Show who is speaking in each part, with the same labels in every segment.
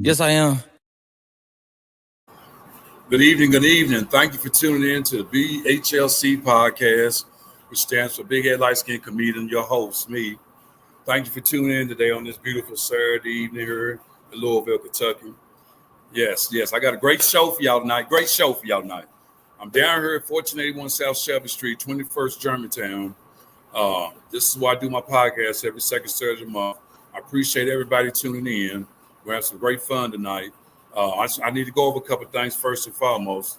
Speaker 1: Yes, I am.
Speaker 2: Good evening, good evening. Thank you for tuning in to the BHLC podcast, which stands for Big Head Light Skin Comedian, your host, me. Thank you for tuning in today on this beautiful Saturday evening here in Louisville, Kentucky. Yes, I got a great show for y'all tonight. I'm down here at 1481 South Shelby Street, 21st Germantown. This is where I do my podcast every second Saturday of the month. I appreciate everybody tuning in. We're having some great fun tonight. I need to go over a couple of things first and foremost.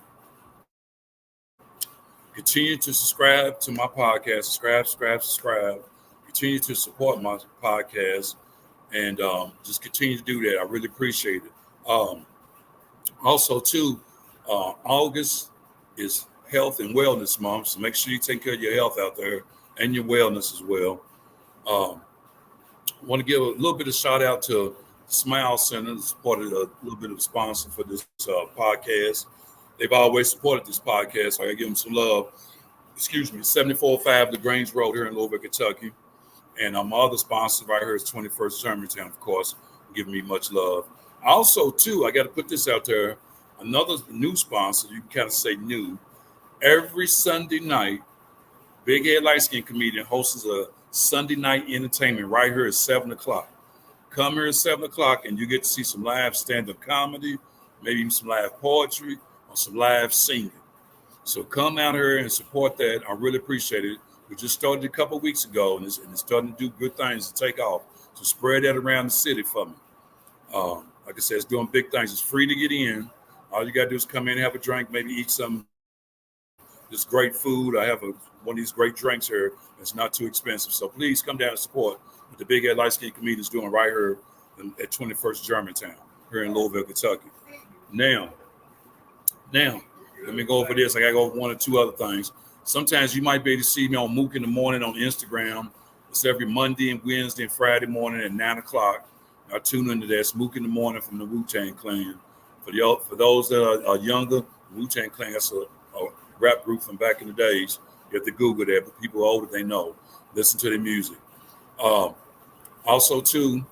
Speaker 2: Continue to subscribe to my podcast. Subscribe. Continue to support my podcast, and just continue to do that. I really appreciate it. Also, too, August is Health and Wellness Month, so make sure you take care of your health out there and your wellness as well. I want to give a little bit of shout out to Smile Center, supported a little bit of a sponsor for this podcast. They've always supported this podcast, so I give them some love. 7405 LaGrange Road here in Louisville, Kentucky. And my other sponsor right here is 21st Germantown, of course, giving me much love. Also, too, I got to put this out there. Another new sponsor, you can kind of say new. Every Sunday night, Big Head Light Skin Comedian hosts a Sunday night entertainment right here at 7 o'clock. Come here at 7 o'clock and you get to see some live stand-up comedy, maybe even some live poetry or some live singing. So come out here and support that. I really appreciate it. We just started a couple of weeks ago and it's starting to do good things to take off. So spread that around the city for me. Like I said, it's doing big things. It's free to get in. All you got to do is come in, have a drink, maybe eat some this great food. I have one of these great drinks here. It's not too expensive. So please come down and support what the Big Head Light Skin Comedians doing right here at 21st Germantown here in Louisville, Kentucky. Now, let me go over this. I got to go over one or two other things. Sometimes you might be able to see me on Mook in the morning on Instagram. It's every Monday and Wednesday and Friday morning at 9 o'clock. I tune into that. It's Mook in the morning from the Wu-Tang Clan. For those that are younger, Wu-Tang Clan, that's a rap group from back in the days. You have to Google that, but people older, they know. Listen to their music. Also, too,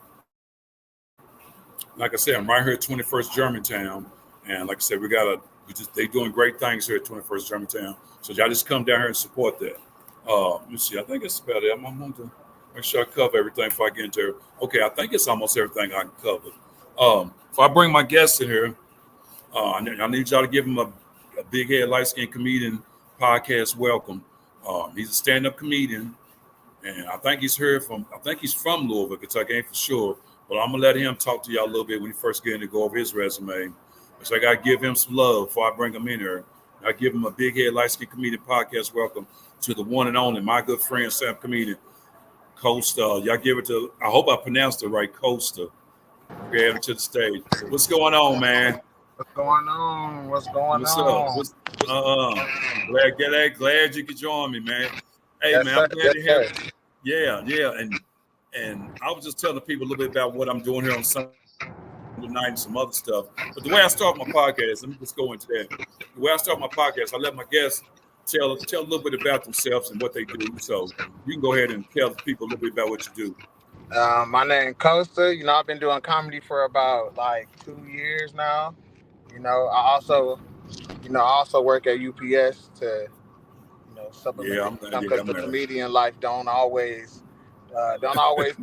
Speaker 2: like I said, I'm right here at 21st Germantown. And like I said, they're doing great things here at 21st Germantown. So y'all just come down here and support that. Let me see. I think it's about it. I'm going to make sure I cover everything before I get into it. Okay, I think it's almost everything I can cover. If I bring my guests in here, I need y'all to give him a Big Head Light Skin Comedian podcast welcome. He's a stand-up comedian, and I think he's from Louisville, Kentucky, ain't for sure. But I'm gonna let him talk to y'all a little bit when he first get in to go over his resume. So I gotta give him some love before I bring him in here. I give him a Big Head Light Skin Comedian podcast welcome to the one and only, my good friend, stand-up comedian, Costa. Y'all give it to, I hope I pronounced it right, Costa. Grab him to the stage. What's going on, man?
Speaker 3: What's going on? What's up?
Speaker 2: Glad you could join me, man. Hey,
Speaker 3: yes,
Speaker 2: man,
Speaker 3: sir.
Speaker 2: I'm glad to hear.
Speaker 3: Sir.
Speaker 2: Yeah, and I was just telling people a little bit about what I'm doing here on Sunday night and some other stuff. But the way I start my podcast, let me just go into that. The way I start my podcast, I let my guests tell a little bit about themselves and what they do. So you can go ahead and tell the people a little bit about what you do.
Speaker 3: My name Costa. I've been doing comedy for about like 2 years now. I also work at UPS to, supplement because the comedian life don't always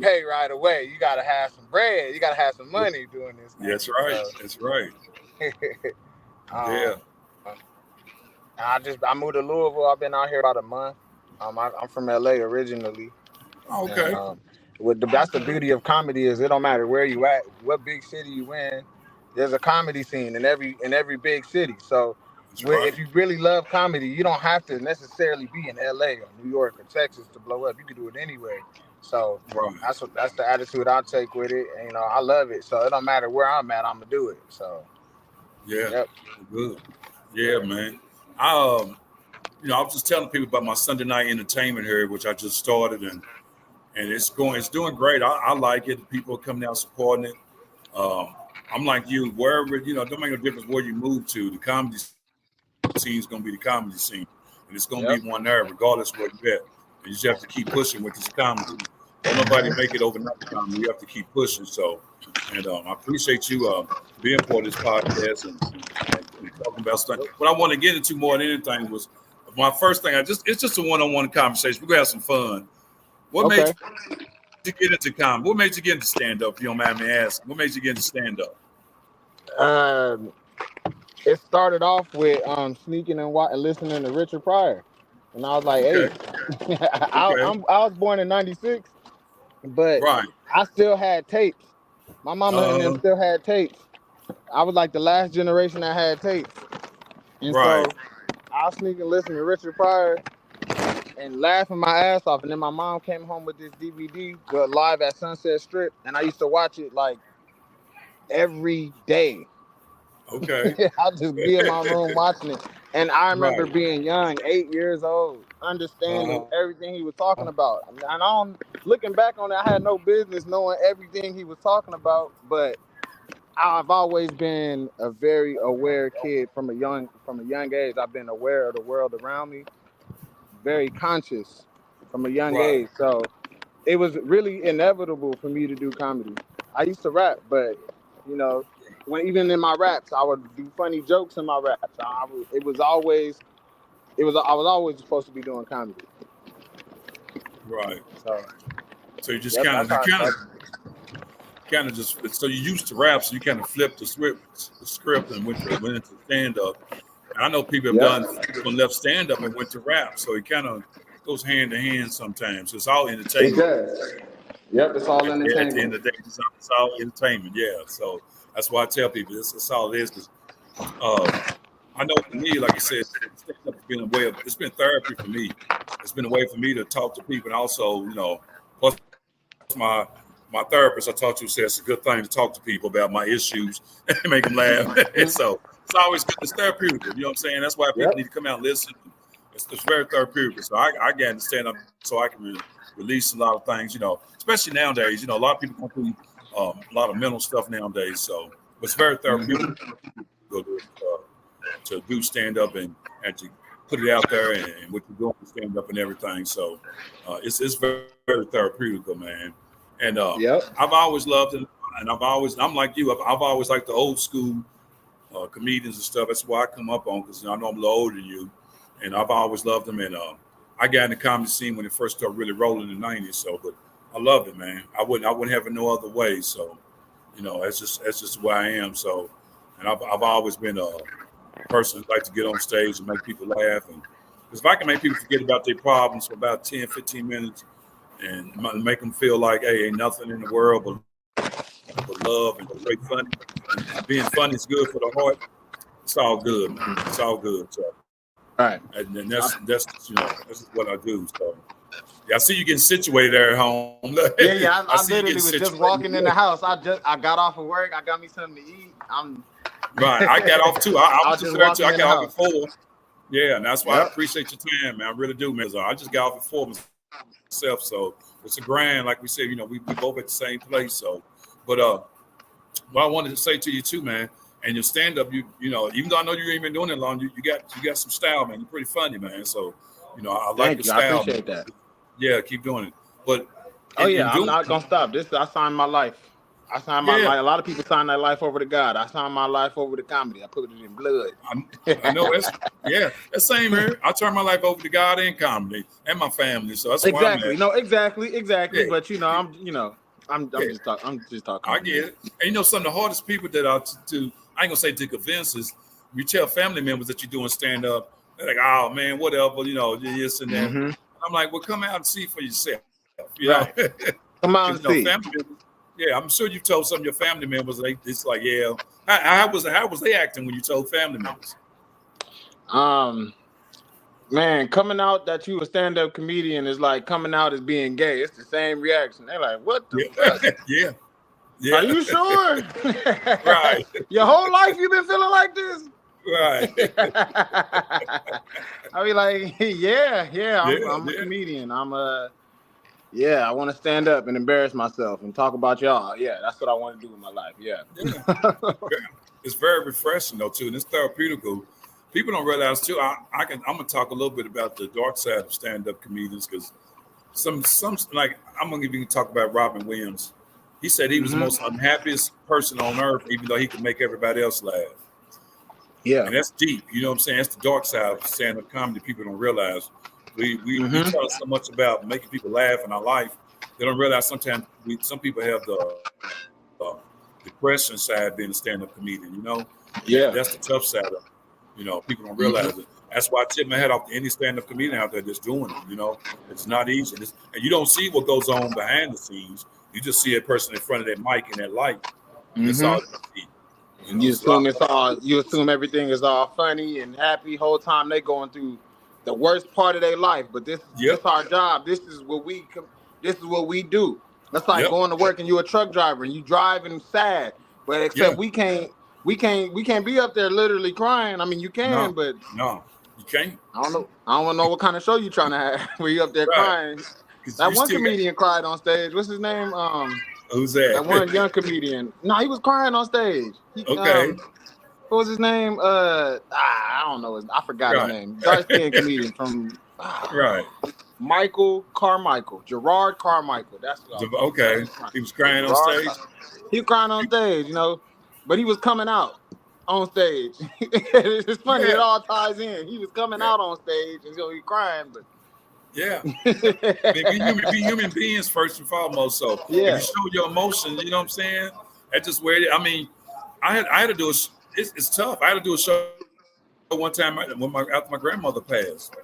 Speaker 3: pay right away. You gotta have some bread. You gotta have some money doing this.
Speaker 2: That's right. That's right. Yeah.
Speaker 3: I moved to Louisville. I've been out here about a month. I'm from LA originally.
Speaker 2: Okay.
Speaker 3: And, that's the beauty of comedy is it don't matter where you at, what big city you in. There's a comedy scene in every big city. So if you really love comedy, you don't have to necessarily be in LA or New York or Texas to blow up. You can do it anywhere. So that's the attitude I take with it. And, I love it. So it don't matter where I'm at, I'm gonna do it. So
Speaker 2: good. Yeah, man. I was just telling people about my Sunday night entertainment here, which I just started, and it's doing great. I like it. People are coming out supporting it. I'm like you, wherever, don't make no difference where you move to. The comedy scene is going to be the comedy scene. And it's going to be one there, regardless of where you're at. And you just have to keep pushing with this comedy. don't nobody make it overnight. You have to keep pushing. So, and I appreciate you being part of this podcast and talking about stuff. What I want to get into more than anything was my first thing. It's just a one-on-one conversation. We're gonna have some fun. What made you get into comedy? What made you get into stand-up? If you don't mind me asking, what made you get into stand-up?
Speaker 3: It started off with sneaking and listening to Richard Pryor, and I was like, "Hey, I was born in '96, but I still had tapes. My mama and them still had tapes. I was like the last generation that had tapes, and so I was sneaking listening to Richard Pryor and laughing my ass off. And then my mom came home with this DVD, Live at Sunset Strip, and I used to watch it like every day.
Speaker 2: Okay.
Speaker 3: I'll just be in my room watching it. And I remember being young, 8 years old, understanding everything he was talking about. And looking back on it, I had no business knowing everything he was talking about, but I've always been a very aware kid from a young age. I've been aware of the world around me, very conscious from a young age. So it was really inevitable for me to do comedy. I used to rap, but even in my raps, I would do funny jokes in my raps. I was always supposed to be doing comedy.
Speaker 2: Right. So you just so you used to rap, so you kind of flipped the script and went into stand up. And I know people have done left stand up and went to rap, so it kind of goes hand in hand sometimes. So it's all entertainment.
Speaker 3: It does. Yep, it's all entertainment.
Speaker 2: At the end of the day, it's all entertainment. Yeah. So that's why I tell people it's all it is. Because I know for me, like I said, it's been therapy for me. It's been a way for me to talk to people, and also, plus my therapist I talk to says it's a good thing to talk to people about my issues and make them laugh. And so it's always good. It's therapeutic. You know what I'm saying? That's why people need to come out and listen. It's very therapeutic. So I got to stand up so I can release a lot of things. Especially nowadays. A lot of people go through a lot of mental stuff nowadays. So it's very therapeutic to do stand up and to put it out there and what you're doing with stand up and everything. So it's very, very therapeutic, man. And I've always loved it, and I'm like you. I've always liked the old school comedians and stuff. That's why I come up on, because I know I'm a little older than you, and I've always loved them. And I got in the comedy scene when it first started really rolling in the '90s. So, but I loved it, man. I wouldn't have it no other way. So, that's just where I am. So, and I've always been a person who likes to get on stage and make people laugh, and because if I can make people forget about their problems for about 10, 15 minutes. And make them feel like, hey, ain't nothing in the world but love and great funny. And being funny is good for the heart. It's all good, man. It's all good. So, and that's what I do. So, I see you getting situated there at home.
Speaker 3: Yeah. I literally was just walking in the house. I got off of work. I got me something to eat.
Speaker 2: I got off too. I was just there too. I got off at 4. Yeah, and that's why I appreciate your time, man. I really do, man. So I just got off at 4. So it's a grind, like we said, we both at the same place. So, but what I wanted to say to you too, man, and your stand up, even though I know you ain't been doing it long, you got some style, man. You're pretty funny, man. So, I like your style.
Speaker 3: I appreciate that.
Speaker 2: Yeah, keep doing it. But
Speaker 3: I'm not gonna stop. I signed my life. I signed my life. A lot of people sign their life over to God. I signed my life over to comedy. I put it in blood.
Speaker 2: I know that's same here. I turned my life over to God and comedy and my family. So that's
Speaker 3: exactly. No, exactly. Yeah. But I'm just talking.
Speaker 2: I get it. And some of the hardest people that I ain't gonna say to convince is you tell family members that you're doing stand up. They're like, oh man, whatever, this and that. Mm-hmm. I'm like, well, come out and see for yourself.
Speaker 3: Come out and see.
Speaker 2: Family members, yeah, I'm sure you told some of your family members. It's like, yeah. How was they acting when you told family members?
Speaker 3: Man, coming out that you a stand-up comedian is like coming out as being gay. It's the same reaction. They're like, what the fuck?
Speaker 2: Yeah.
Speaker 3: Are you sure?
Speaker 2: Right.
Speaker 3: Your whole life you've been feeling like this?
Speaker 2: Right.
Speaker 3: I be like, I'm a comedian. I want to stand up and embarrass myself and talk about y'all. Yeah, that's what I want to do in my life. Yeah.
Speaker 2: It's very refreshing though too, and it's therapeutical. People don't realize too. I'm gonna talk a little bit about the dark side of stand-up comedians because some like I'm gonna even talk about Robin Williams. He said he was the most unhappiest person on earth, even though he could make everybody else laugh.
Speaker 3: Yeah.
Speaker 2: And that's deep. You know what I'm saying? That's the dark side of stand-up comedy. People don't realize. We tell so much about making people laugh in our life. They don't realize sometimes some people have the depression side being a stand-up comedian. You know?
Speaker 3: Yeah.
Speaker 2: That's the tough side of it. You know, people don't realize it. That's why I tip my hat off to any stand-up comedian out there that's doing it. You know, it's not easy. And you don't see what goes on behind the scenes. You just see a person in front of that mic and that light. That's all you see.
Speaker 3: You assume everything is all funny and happy whole time they going through the worst part of their life. But this is our job. This is what we do. That's like going to work and you're a truck driver and you driving sad. But except we can't be up there literally crying. I mean, you can, but
Speaker 2: no, you can't.
Speaker 3: I don't know what kind of show you trying to have where you up there crying. That one comedian cried on stage. What's his name?
Speaker 2: Who's that?
Speaker 3: That one young comedian. No, he was crying on stage.
Speaker 2: Okay.
Speaker 3: What was his name? I don't know. I forgot his name. Dark-skinned comedian from Michael Carmichael. Gerard Carmichael. That's what
Speaker 2: okay. He was crying on stage.
Speaker 3: He was crying on stage, you know, but he was coming out on stage. It's funny. It all ties in. He was coming out on stage, and so he crying, but.
Speaker 2: Yeah, be human beings first and foremost. So if you show your emotions, you know what I'm saying. That's just where I mean, I had to do it's tough. I had to do a show one time after my grandmother passed,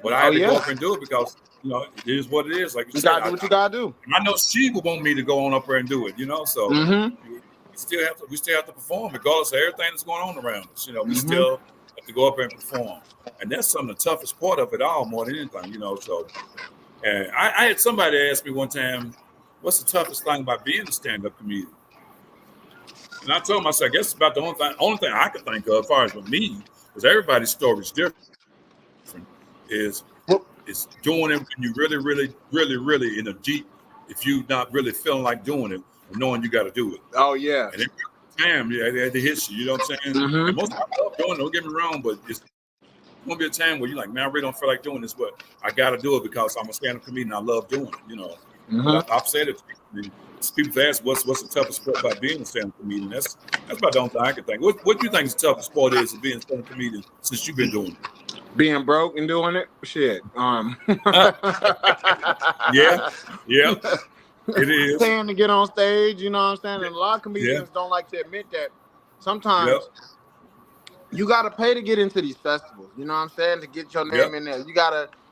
Speaker 2: but I had to go up and do it because you know it is what it is. Like you said,
Speaker 3: gotta do what you gotta do.
Speaker 2: And I know she would want me to go on up there and do it. You know, so we still have to perform regardless of everything that's going on around us. You know, we still have to go up there and perform. And that's some of the toughest part of it all, more than anything, you know. So, and I had somebody ask me one time, "What's the toughest thing about being a stand-up comedian?" And I told him, I said, "I guess it's about the only thing I could think of, as far as with me, because everybody's story is different. Is doing it when you really, really, really, really in a deep. If you not really feeling like doing it, or knowing you got to do it.
Speaker 3: Oh yeah.
Speaker 2: And every time, it hits you. You know what I'm saying? And most people love doing it. Don't get me wrong, but it's gonna be a time where you're like, man, I really don't feel like doing this, but I gotta do it because I'm a stand-up comedian. I love doing it, you know. I've said it. People ask, what's the toughest part about being a stand-up comedian? That's about the only thing I can think. What do you think the toughest part is of being a stand-up comedian since you've been doing it?
Speaker 3: Being broke and doing it? Shit.
Speaker 2: Yeah. It is.
Speaker 3: Paying to get on stage, you know what I'm saying? And a lot of comedians don't like to admit that sometimes you gotta pay to get into these festivals, you know what I'm saying? To get your name in there.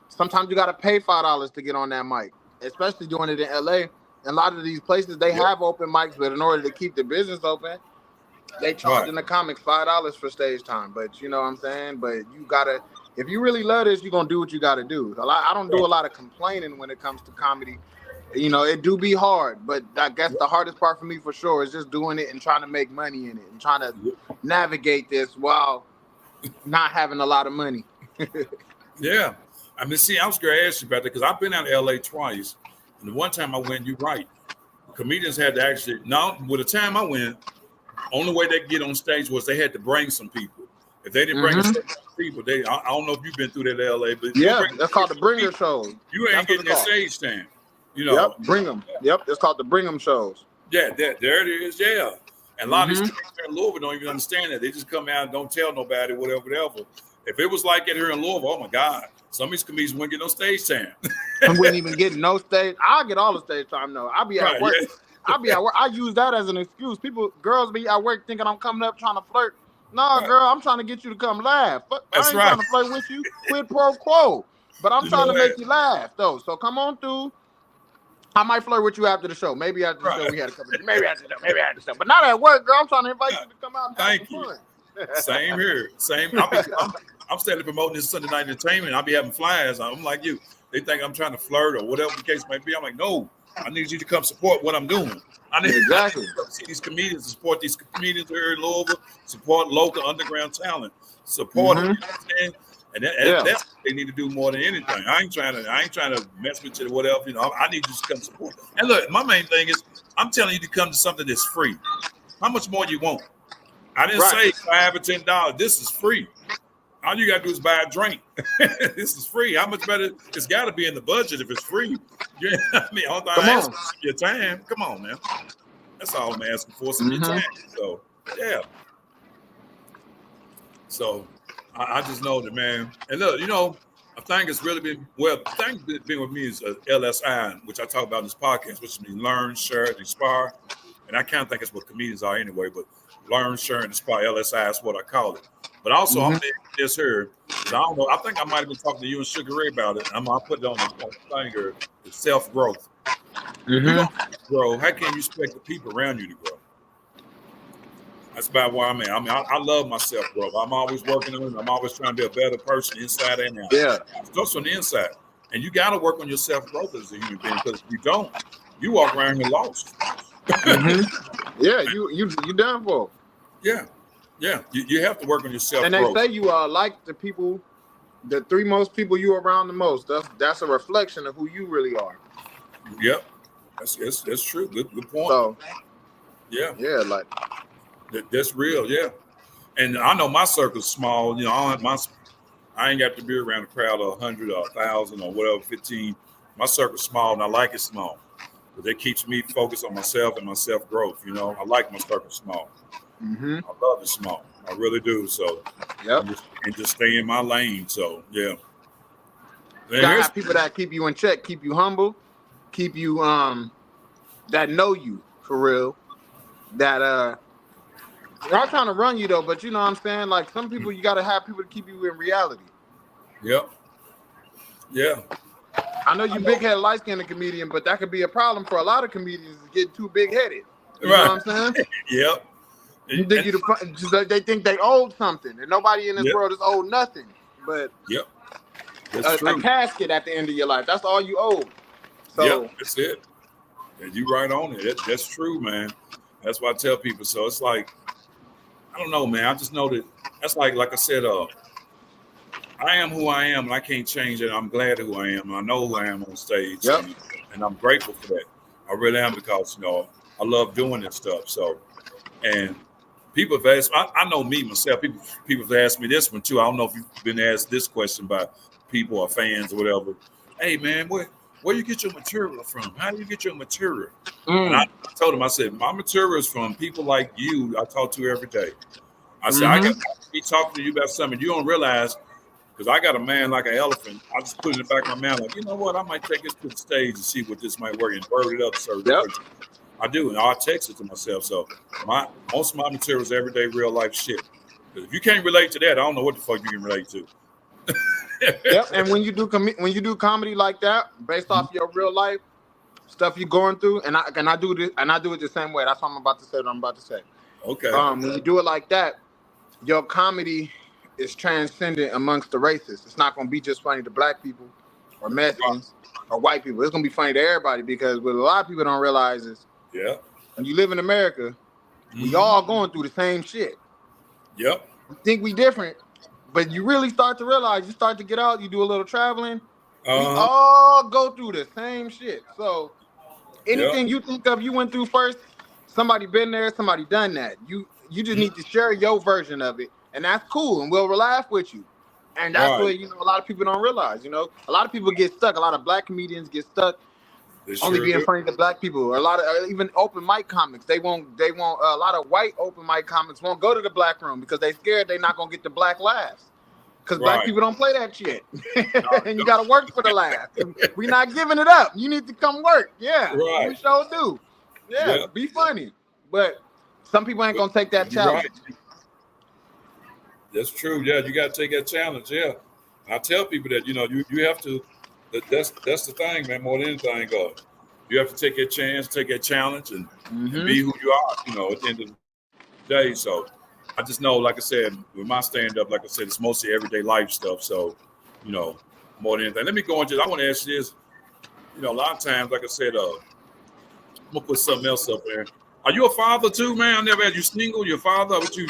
Speaker 3: Sometimes you gotta pay $5 to get on that mic, especially doing it in LA. A lot of these places they have open mics, but in order to keep the business open, they charging the comics $5 for stage time. But you know what I'm saying? But you gotta, if you really love this, you're gonna do what you gotta do. I don't do a lot of complaining when it comes to comedy. You know, it do be hard, but I guess the hardest part for me for sure is just doing it and trying to make money in it and trying to navigate this while not having a lot of money.
Speaker 2: Yeah. I mean, see, I was going to ask you about that because I've been out of LA twice. And the one time I went, you're right. Comedians had to actually, with the time I went, only way they could get on stage was they had to bring some people. If they didn't bring some people, I don't know if you've been through that in LA, but
Speaker 3: that's called the bringer shows.
Speaker 2: You ain't getting that stage time. You know,
Speaker 3: bring them. It's called the bring them shows.
Speaker 2: Yeah, there it is. Yeah, and a lot of these comedians in Louisville don't even understand that. They just come out and don't tell nobody, whatever. If it was like it here in Louisville, oh my God, some of these comedians wouldn't get no stage time.
Speaker 3: I wouldn't even get no stage. I'll get all the stage time though. I'll be at work. Yeah. I'll be at work. I use that as an excuse. Girls be at work thinking I'm coming up trying to flirt. No, girl, I'm trying to get you to come laugh. But I ain't trying to flirt with you. Quid pro quo. But I'm trying to make you laugh though. So come on through. I might flirt with you after the show. Maybe after the show we had a couple. Maybe after the show. But not at work, girl. I'm trying to invite you to come out and have some fun.
Speaker 2: Same here. Same. I'm steadily promoting this Sunday night entertainment. I'll be having flyers. I'm like you. They think I'm trying to flirt or whatever the case may be. I'm like, no. I need you to come support what I'm doing. I need to see these comedians, support these comedians here in Louisville, support local underground talent, support them. You know what I'm saying? And that's what they need to do more than anything. I ain't trying to mess with you or whatever. You know, I need you to come support. And look, my main thing is I'm telling you to come to something that's free. How much more you want? I didn't say $5 or $10. This is free. All you gotta do is buy a drink. This is free. How much better? It's got to be in the budget if it's free. Yeah, I mean, all I'm asking for your time. Come on, man. That's all I'm asking for, some your time. So, yeah. So, I just know that, man. And look, I think it's really been, the thing that's been with me is LSI, which I talk about in this podcast, which means learn, share, and inspire. And I kind of think it's what comedians are anyway, but learn, share, and inspire, LSI is what I call it. But also, I'm this here, because I don't know, I think I might have been talking to you and Sugar Ray about it. I'll put it on the thing here. It's self-growth. If you don't grow, how can you expect the people around you to grow? That's about where I'm at. I mean, I love my self-growth. I'm always working on it. I'm always trying to be a better person inside and out.
Speaker 3: Yeah.
Speaker 2: It starts on the inside. And you got to work on your self-growth as a human being, because if you don't, you walk around here lost.
Speaker 3: Yeah, you done for.
Speaker 2: Yeah. Yeah. You have to work on your self-growth.
Speaker 3: And they say you like the people, the three most people you around the most. That's a reflection of who you really are.
Speaker 2: Yep. That's true. Good point.
Speaker 3: So,
Speaker 2: yeah.
Speaker 3: Yeah, like
Speaker 2: that's real, yeah. And I know my circle's small. I ain't got to be around a crowd of 100 or 1,000 or whatever, 15. My circle's small, and I like it small. But that keeps me focused on myself and my self-growth. I like my circle small. I love it small. I really do. So, and just stay in my lane. So, yeah.
Speaker 3: You gotta have people that keep you in check, keep you humble, keep you that know you for real. That they're not trying to run you though, but you know what I'm saying? Like some people, you gotta have people to keep you in reality.
Speaker 2: Yep. Yeah.
Speaker 3: I know you big-headed, light-skinned comedian, but that could be a problem for a lot of comedians getting too big-headed. You know what I'm saying?
Speaker 2: Yep.
Speaker 3: They think they owed something, and nobody in this world is owed nothing. But
Speaker 2: that's true.
Speaker 3: A casket at the end of your life. That's all you owe. So
Speaker 2: that's it. And you right on it. That's true, man. That's what I tell people. So it's like, I don't know, man. I just know that that's like I said, I am who I am, and I can't change it. I'm glad who I am. And I know who I am on stage, and I'm grateful for that. I really am, because I love doing this stuff. So, and people have asked. I know me myself. People have asked me this one too. I don't know if you've been asked this question by people or fans or whatever. Hey, man, where you get your material from? How do you get your material? And I told him, I said, my material is from people like you I talk to every day. I said, I got to be talking to you about something you don't realize, because I got a man like an elephant. I just put it in the back of my mind, like, you know what? I might take this to the stage and see what this might work, and word it up. So I do, and I text it to myself. So most of my material is everyday real life shit. Because if you can't relate to that, I don't know what the fuck you can relate to.
Speaker 3: And when you do comedy like that, based off your real life stuff you're going through, and I do it the same way. That's what I'm about to say. What I'm about to say.
Speaker 2: Okay.
Speaker 3: When you do it like that, your comedy is transcendent amongst the races. It's not going to be just funny to black people or Mexicans or white people. It's going to be funny to everybody, because what a lot of people don't realize is, when you live in America, we all going through the same shit.
Speaker 2: Yep.
Speaker 3: We think we different, but you really start to realize, you start to get out, you do a little traveling, we all go through the same shit. So anything you think of, you went through first, somebody been there, somebody done that. You just need to share your version of it, and that's cool, and we'll laugh with you. And that's what a lot of people don't realize. A lot of people get stuck. A lot of black comedians get stuck only being funny to black people. Or a lot of even open mic comics, they won't. A lot of white open mic comics won't go to the black room because they scared they're not gonna get the black laughs. Because black people don't play that shit. And you got to work for the laugh. We're not giving it up. You need to come work. Yeah, we sure do. Yeah, be funny. But some people ain't going to take that challenge.
Speaker 2: Right. That's true. Yeah, you got to take that challenge. Yeah. I tell people that, you have to, that's the thing, man, more than anything. You have to take that chance, take that challenge, and be who you are, at the end of the day. So, I just know, like I said, with my stand-up, like I said, it's mostly everyday life stuff. So, more than anything. Let me go into, I want to ask you this. A lot of times, like I said, I'm going to put something else up there. Are you a father too, man? I never had you single, your father? What you?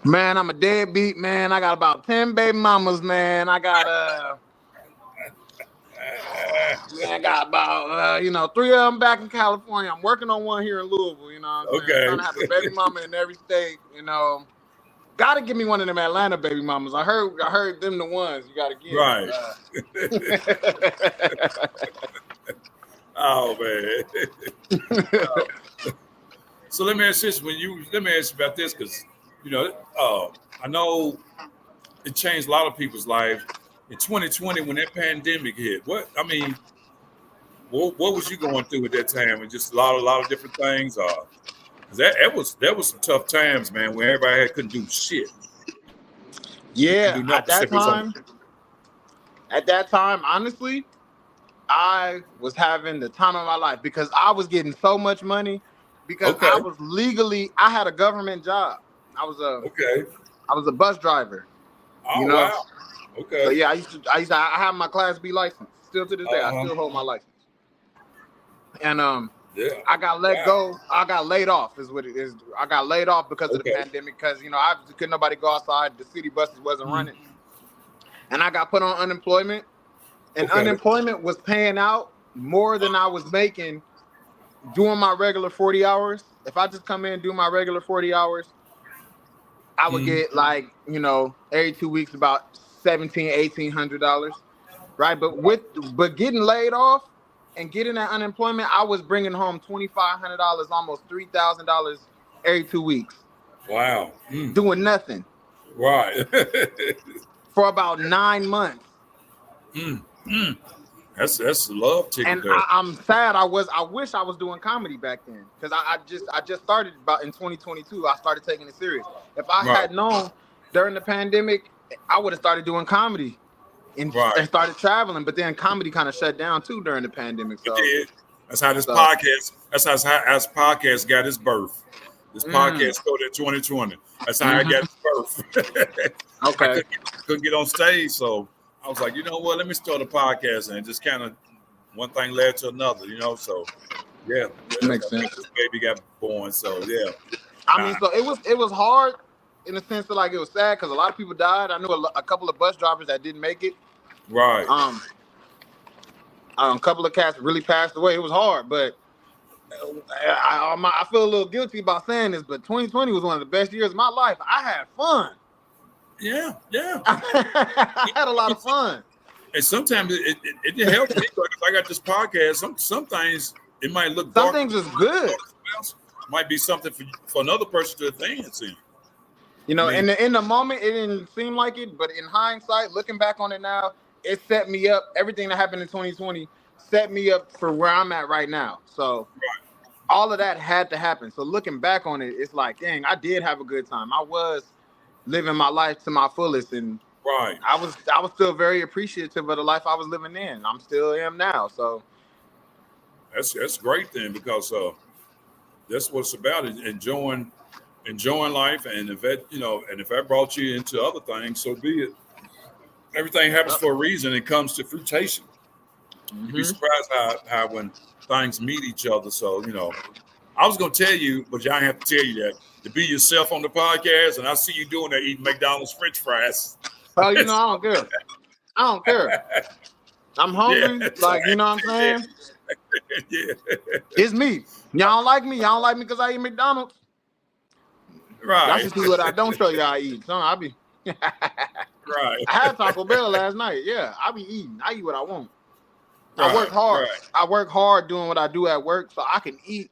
Speaker 3: Man, I'm a deadbeat, man. I got about 10 baby mamas, man. I got, I got about, 3 of them back in California. I'm working on one here in Louisville, I'm trying to have a baby mama in every state, Gotta give me one of them Atlanta baby mamas. I heard them the ones you gotta get.
Speaker 2: Right. Oh man. So let me ask this: let me ask you about this because I know it changed a lot of people's lives in 2020 when that pandemic hit. What was you going through at that time? And just a lot of different things. That was some tough times, man, where everybody couldn't do shit.
Speaker 3: Yeah, at that time, honestly, I was having the time of my life because I was getting so much money because I had a government job. I was a bus driver.
Speaker 2: Oh, wow. Okay.
Speaker 3: So yeah, I have my Class B license. Still to this day, I still hold my license. And I got let go. I got laid off is what it is. I got laid off because of the pandemic because couldn't nobody go outside. The city buses wasn't running. And I got put on unemployment. And unemployment was paying out more than I was making doing my regular 40 hours. If I just come in and do my regular 40 hours, I would get every 2 weeks about $1,700-$1,800, right? But getting laid off and getting that unemployment, I was bringing home $2,500, almost $3,000 every 2 weeks.
Speaker 2: Wow.
Speaker 3: Doing nothing.
Speaker 2: Right.
Speaker 3: For about 9 months.
Speaker 2: That's a love ticket.
Speaker 3: And I'm sad. I wish I was doing comedy back then because I just started about in 2022. I started taking it serious. If I had known during the pandemic, I would have started doing comedy and started traveling. But then comedy kind of shut down too during the pandemic. So
Speaker 2: it did. That's how this podcast. That's how this podcast got its birth. This podcast started in 2020. That's how I got its birth.
Speaker 3: Okay.
Speaker 2: I couldn't get on stage, so I was like, you know what? Let me start a podcast, and just kind of one thing led to another, So yeah,
Speaker 3: makes sense.
Speaker 2: This baby got born, so yeah.
Speaker 3: I mean, so it was hard in the sense that it was sad because a lot of people died. I knew a couple of bus drivers that didn't make it.
Speaker 2: Right.
Speaker 3: A couple of cats really passed away. It was hard, but I feel a little guilty about saying this, but 2020 was one of the best years of my life. I had fun.
Speaker 2: Yeah.
Speaker 3: I had a lot of fun.
Speaker 2: And sometimes it didn't help me because I got this podcast. Some things it might look.
Speaker 3: Some things is good.
Speaker 2: Might be something for another person to advance in.
Speaker 3: In the moment it didn't seem like it, but in hindsight, looking back on it now, it set me up. Everything that happened in 2020 set me up for where I'm at right now. So all of that had to happen. So looking back on it, it's like, dang, I did have a good time. I was living my life to my fullest, and I was still very appreciative of the life I was living in. I'm still am now. So
Speaker 2: that's great then, because that's what it's about, enjoying life. And if that brought you into other things, so be it. Everything happens for a reason. It comes to fruition. You'd be surprised how when things meet each other. So I was gonna tell you, but y'all have to tell you that to be yourself on the podcast, and I see you doing that, eating McDonald's French fries.
Speaker 3: Oh, I don't care. I don't care. I'm hungry, you know what I'm saying?
Speaker 2: Yeah.
Speaker 3: It's me. Y'all don't like me. Y'all don't like me because I eat McDonald's.
Speaker 2: Right.
Speaker 3: Y'all should see what I don't show y'all I eat. So I be.
Speaker 2: Right.
Speaker 3: I had Taco Bell last night. Yeah, I be eating. I eat what I want. I work hard. Right. I work hard doing what I do at work, so I can eat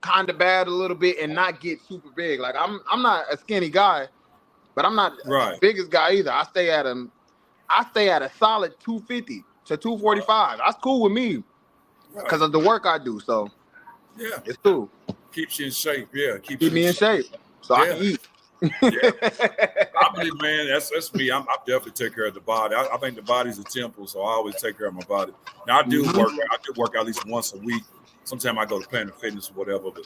Speaker 3: kind of bad a little bit and not get super big. Like I'm not a skinny guy, but I'm not the biggest guy either. I stay at a solid 250 to 245. That's cool with me because of the work I do. So
Speaker 2: yeah,
Speaker 3: it's cool.
Speaker 2: Keeps you in shape. Yeah,
Speaker 3: keep me in shape. So I can eat.
Speaker 2: I believe, man, that's me. I definitely take care of the body. I think the body's a temple, so I always take care of my body. Now I do work. I do work at least once a week. Sometimes I go to Planet Fitness or whatever, but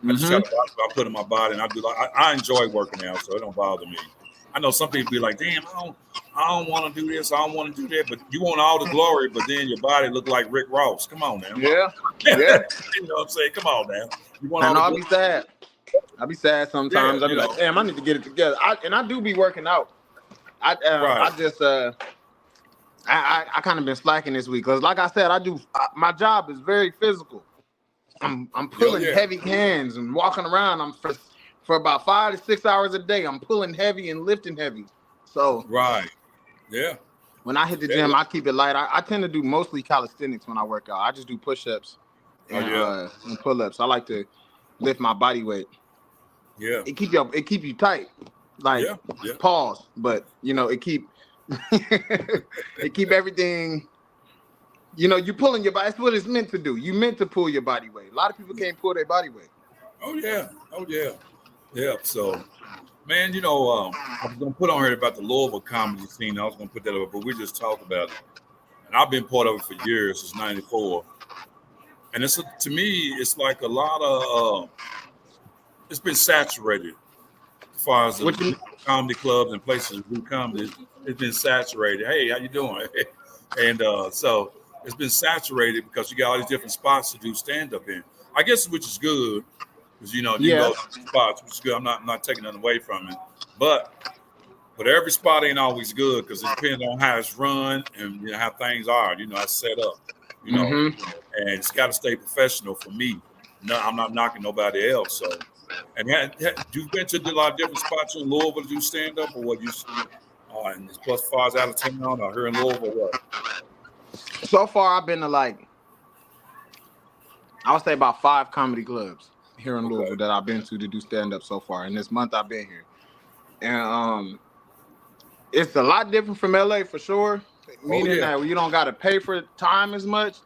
Speaker 2: I just try to I put in my body, and I enjoy working out, so it don't bother me. I know some people be like, damn, I don't want to do this, I don't want to do that, but you want all the glory, but then your body look like Rick Ross. Come on now.
Speaker 3: Yeah.
Speaker 2: You know what I'm saying? Come on now. You want
Speaker 3: I'll be sad. I'll be sad sometimes. I'll be like, damn, I need to get it together. I do be working out. I kind of been slacking this week because, like I said, my job is very physical. I'm pulling heavy hands and walking around. I'm for about 5 to 6 hours a day. I'm pulling heavy and lifting heavy. So
Speaker 2: right, yeah.
Speaker 3: When I hit the gym, I keep it light. I tend to do mostly calisthenics when I work out. I just do push-ups and pull-ups. I like to lift my body weight.
Speaker 2: Yeah.
Speaker 3: It keep you tight. Like pause, but it keep everything. You're pulling your body. That's what it's meant to do. You meant to pull your body weight. A lot of people can't pull their body weight.
Speaker 2: Oh yeah. Yeah. So, man, I was gonna put on here about the Louisville comedy scene. I was gonna put that over, but we just talked about it. And I've been part of it for years, since '94. And to me, it's like a lot of it's been saturated as far as the comedy clubs and places to do comedy. It's been saturated. Hey, how you doing? And so it's been saturated because you got all these different spots to do stand-up in. I guess which is good. Because you go to spots, which is good. I'm not taking it away from it, but every spot ain't always good because it depends on how it's run and how things are. It's set up. And it's got to stay professional for me. No, I'm not knocking nobody else. So, and you've been to a lot of different spots in Louisville to do stand up, or what you? And plus, as far as out of town or here in Louisville, what?
Speaker 3: So far, I've been to I would say about 5 comedy clubs here in Louisville that I've been to do stand-up so far. In this month I've been here. And it's a lot different from LA for sure. Meaning that you don't gotta pay for time as much.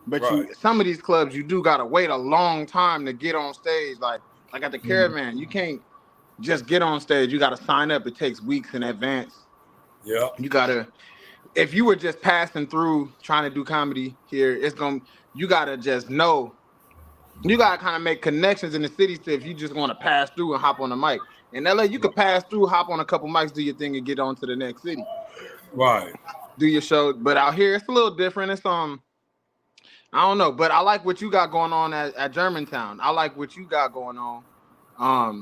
Speaker 3: But some of these clubs you do gotta wait a long time to get on stage. Like at the Caravan, you can't just get on stage. You gotta sign up. It takes weeks in advance.
Speaker 2: Yeah.
Speaker 3: You gotta, if you were just passing through trying to do comedy here, you gotta just know. You gotta kind of make connections in the city if you just want to pass through and hop on the mic. In LA, you could pass through, hop on a couple mics, do your thing, and get on to the next city.
Speaker 2: Right.
Speaker 3: Do your show. But out here, it's a little different. It's I don't know, but I like what you got going on at Germantown. I like what you got going on.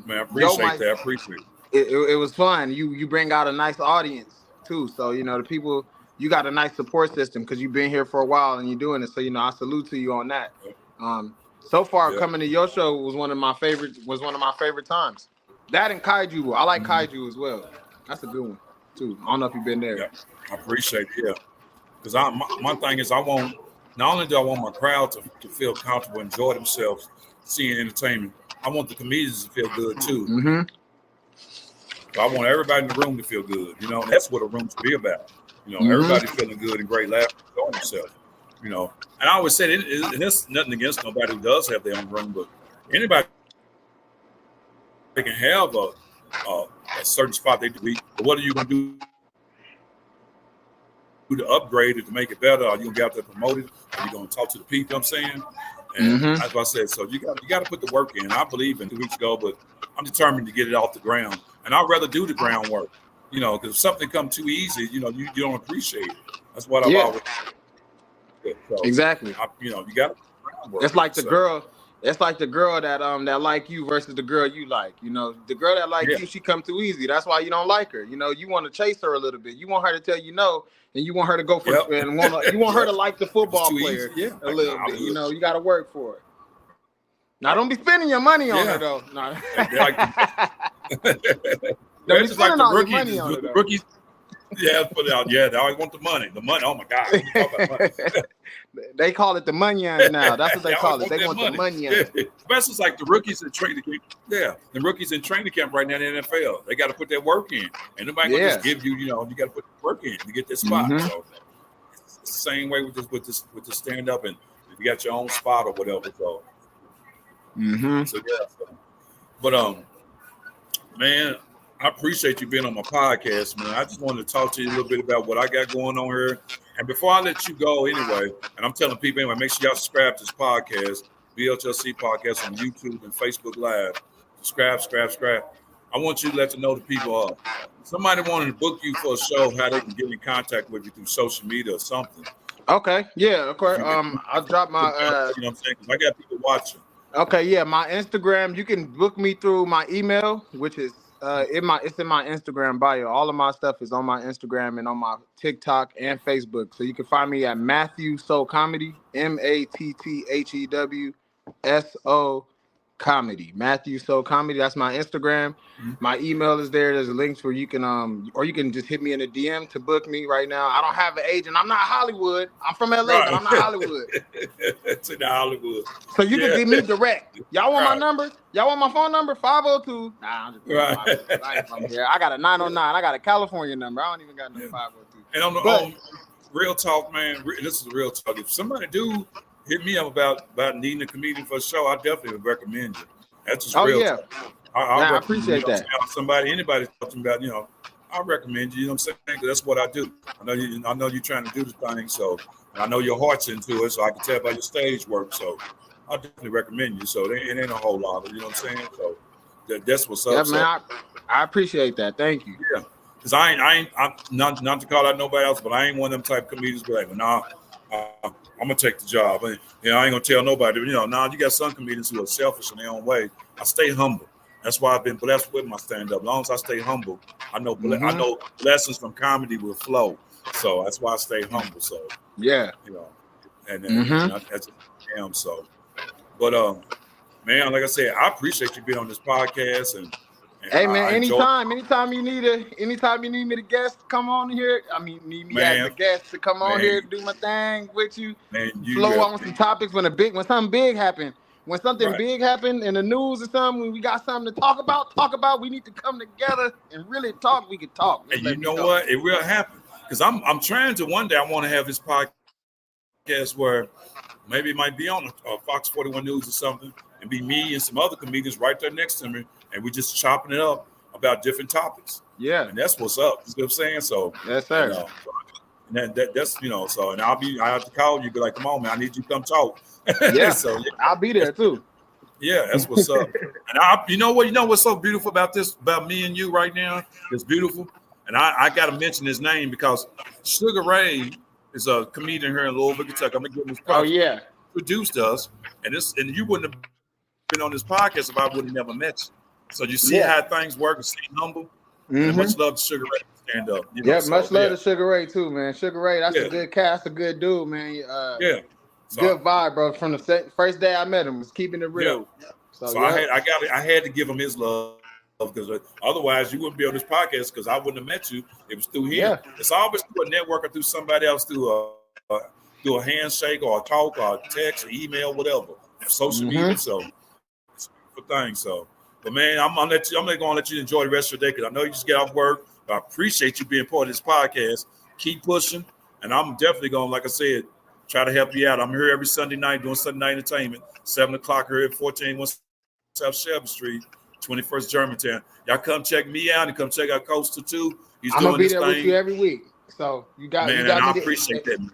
Speaker 2: Man, I appreciate that. I appreciate
Speaker 3: it. It was fun. You bring out a nice audience too. So the people, you got a nice support system because you've been here for a while and you're doing it. So I salute to you on that. So far, coming to your show was one of my favorite times. That and Kaiju, I like Kaiju as well. That's a good one too. I don't know if you've been there.
Speaker 2: Yeah, I appreciate it. Yeah, because my thing is not only do I want my crowd to feel comfortable, enjoy themselves, seeing entertainment. I want the comedians to feel good too.
Speaker 3: Mm-hmm.
Speaker 2: So I want everybody in the room to feel good. And that's what a room should be about. Everybody feeling good and great, laughing, enjoying themselves. And I always say, and there's nothing against nobody who does have their own room, but anybody can have a certain spot they do. But what are you going to do to upgrade it to make it better? Are you going to get out there promote it? Are you going to talk to the people? I'm saying, and that's what I said. So you got to put the work in. I believe in 2 weeks ago, but I'm determined to get it off the ground. And I'd rather do the groundwork, because if something comes too easy, you don't appreciate it. That's what I've always. So,
Speaker 3: exactly.
Speaker 2: You got.
Speaker 3: It's like the girl. It's like the girl that like you versus the girl you like. The girl that like you, she come too easy. That's why you don't like her. You want to chase her a little bit. You want her to tell you no, and you want her to go for and you want her to like the football player a little bit. You got to work for it. Now don't be spending your money on her though. No. Don't be spending all your money on her.
Speaker 2: The rookies. Yeah, put it out. Yeah, they always want the money. The money. Oh my God.
Speaker 3: They call it the money now. That's what they call it. They want the money.
Speaker 2: Especially like the rookies in training camp. Yeah, the rookies in training camp right now in the NFL. They got to put that work in, and nobody can just give you. You got to put the work in to get this spot. So it's the same way with the stand up, and if you got your own spot or whatever. So, so yeah. But man. I appreciate you being on my podcast, man. I just wanted to talk to you a little bit about what I got going on here. And before I let you go anyway, and I'm telling people anyway, make sure y'all subscribe to this podcast, BHLC podcast on YouTube and Facebook Live. Subscribe. I want you to let them know the people, somebody wanted to book you for a show, how they can get in contact with you through social media or something.
Speaker 3: Okay. Yeah, of course. I'll drop my...
Speaker 2: you know what I'm saying? Because I got people watching.
Speaker 3: Okay, yeah. My Instagram, you can book me through my email, which is it's in my Instagram bio. All of my stuff is on my Instagram and on my TikTok and Facebook. So you can find me at Matthew Soul Comedy, MATTHEW Comedy. Matthew So Comedy. That's my Instagram. My email is there. There's links where you can or you can just hit me in a DM to book me right now. I don't have an agent. I'm not Hollywood. I'm from LA, but I'm not Hollywood.
Speaker 2: It's in Hollywood.
Speaker 3: So you can get me direct. Y'all want my number? Y'all want my phone number? 502. Nah, I'm just right. From here. I got a 909. I got a California number. I don't even got no 502.
Speaker 2: And on real talk, man, this is real talk. If somebody do hit me up about needing a comedian for a show, I definitely would recommend you. That's just real talk. I
Speaker 3: appreciate that.
Speaker 2: Anybody talking about, I recommend you. You know what I'm saying? Because that's what I do. I know you're trying to do the thing, so I know your heart's into it, so I can tell by your stage work. So I definitely recommend you. So it ain't a whole lot, you know what I'm saying? So that's what's up.
Speaker 3: Yeah, man, I appreciate that. Thank you.
Speaker 2: Yeah, because I'm not to call out nobody else, but I ain't one of them type of comedians. But like, nah, I'm gonna take the job. And, I ain't gonna tell nobody. You got some comedians who are selfish in their own way. I stay humble. That's why I've been blessed with my stand-up. As long as I stay humble, I know lessons from comedy will flow. So that's why I stay humble. So
Speaker 3: yeah,
Speaker 2: and that's damn so. But man, like I said, I appreciate you being on this podcast. And
Speaker 3: hey man, anytime you need me to guest to come on here. Need me as a guest to come on here, do my thing with you. Man, flow on some topics when something big happen. When something big happened in the news or something, when we got something to talk about, we need to come together and really talk. We can talk.
Speaker 2: And you know what? It will happen. Because I'm trying to one day, I want to have this podcast where maybe it might be on Fox 41 News or something, and be me and some other comedians right there next to me, and we just chopping it up about different topics.
Speaker 3: Yeah.
Speaker 2: And that's what's up. You know what I'm saying? So
Speaker 3: yes, sir.
Speaker 2: That's so and I have to call you, be like, come on, man, I need you to come talk.
Speaker 3: Yeah. I'll be there too.
Speaker 2: Yeah, that's what's up. And you know what's so beautiful about me and you right now? It's beautiful. And I got to mention his name because Sugar Ray is a comedian here in Louisville, Kentucky. I'm gonna give him his props.
Speaker 3: Oh yeah,
Speaker 2: produced us, and you wouldn't have been on this podcast if I would have never met you. So you see how things work and stay humble. And much love to Sugar Ray stand up.
Speaker 3: Much love to Sugar Ray too, man. Sugar Ray, that's a good cast, a good dude, man. Good vibe, bro. From the first day I met him, was keeping it real.
Speaker 2: Yeah. So I had to give him his love because otherwise you wouldn't be on this podcast because I wouldn't have met you. It was through him. Yeah. It's always through a network or through somebody else through a handshake or a talk or a text or email, whatever. Social media. So it's a good thing. So, but man, I'm gonna let you enjoy the rest of your day because I know you just get off work. I appreciate you being part of this podcast. Keep pushing, and I'm definitely gonna, like I said, try to help you out. I'm here every Sunday night doing Sunday night entertainment, 7:00 here at 1417 South Shelby Street, 21st Germantown. Y'all come check me out and come check out Coaster too.
Speaker 3: I'm gonna be there with you every week. So you got
Speaker 2: man.
Speaker 3: You got
Speaker 2: I appreciate that, man.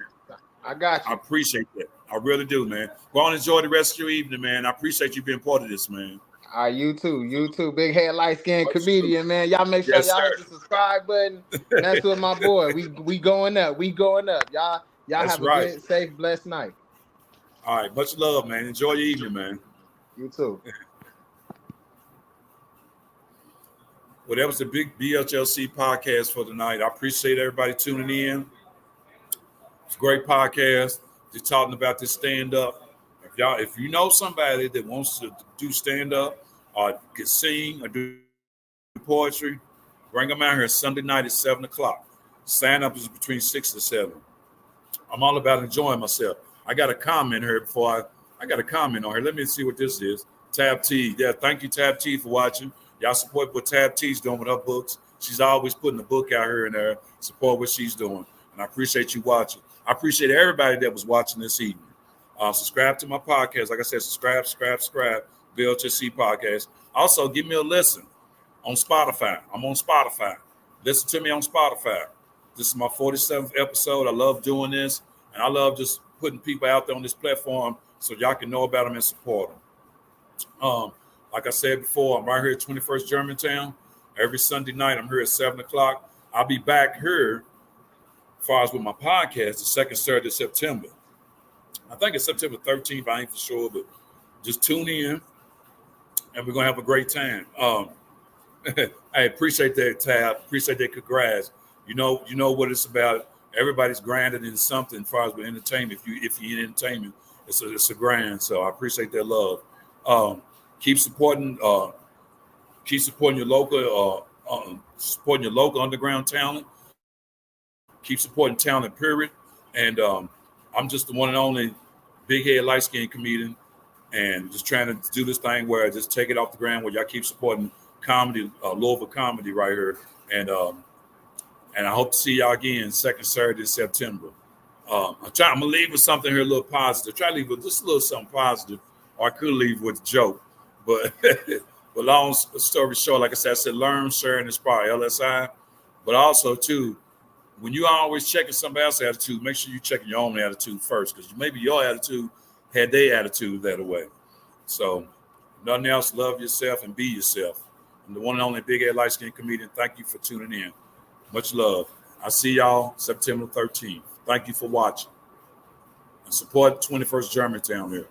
Speaker 3: I got you.
Speaker 2: I appreciate that. I really do, man. Go on and enjoy the rest of your evening, man. I appreciate you being part of this, man.
Speaker 3: All right, you too. Big head, light skinned comedian, man. Y'all make sure y'all hit the subscribe button. That's with my boy. We going up. Y'all have a good, safe, blessed night.
Speaker 2: All right, much love, man. Enjoy your evening, man.
Speaker 3: You too.
Speaker 2: Well, that was the big BHLC podcast for tonight. I appreciate everybody tuning in. It's a great podcast. Just talking about this stand-up. If you know somebody that wants to do stand-up or can sing or do poetry, bring them out here Sunday night at 7:00. Stand-up is between 6 and 7. I'm all about enjoying myself. I got a comment here I got a comment on here. Let me see what this is. Tab T. Yeah, thank you, Tab T, for watching. Y'all support what Tab T's doing with her books. She's always putting a book out here and there. Support what she's doing. And I appreciate you watching. I appreciate everybody that was watching this evening. Subscribe to my podcast. Like I said, subscribe. BHLC podcast. Also, give me a listen on Spotify. I'm on Spotify. Listen to me on Spotify. This is my 47th episode. I love doing this. And I love just putting people out there on this platform so y'all can know about them and support them. Like I said before, I'm right here at 21st Germantown. Every Sunday night, I'm here at 7:00. I'll be back here as far as with my podcast the second Saturday of September. I think it's September 13th. I ain't for sure, but just tune in, and we're going to have a great time. I appreciate that, Tab. Appreciate that. Congrats. You know what it's about. Everybody's grinding in something as far as with entertainment. If you're in entertainment, it's a grind. So I appreciate that love. keep supporting your local supporting your local underground talent. Keep supporting talent, period. And I'm just the one and only big head, light skinned comedian, and just trying to do this thing where I just take it off the ground, where y'all keep supporting comedy, Louisville comedy right here. And I hope to see y'all again second Saturday in September. I'm gonna leave with something here a little positive. Try to leave with just a little something positive, or I could leave with a joke. But but long story short, like I said, learn, share, and inspire, LSI. But also too, when you always checking somebody else's attitude, make sure you checking your own attitude first, because maybe your attitude had their attitude that way. So nothing else, love yourself and be yourself. I'm the one and only big head light skinned comedian. Thank you for tuning in. Much love. I'll see y'all September 13th. Thank you for watching. And support 21st Germantown here.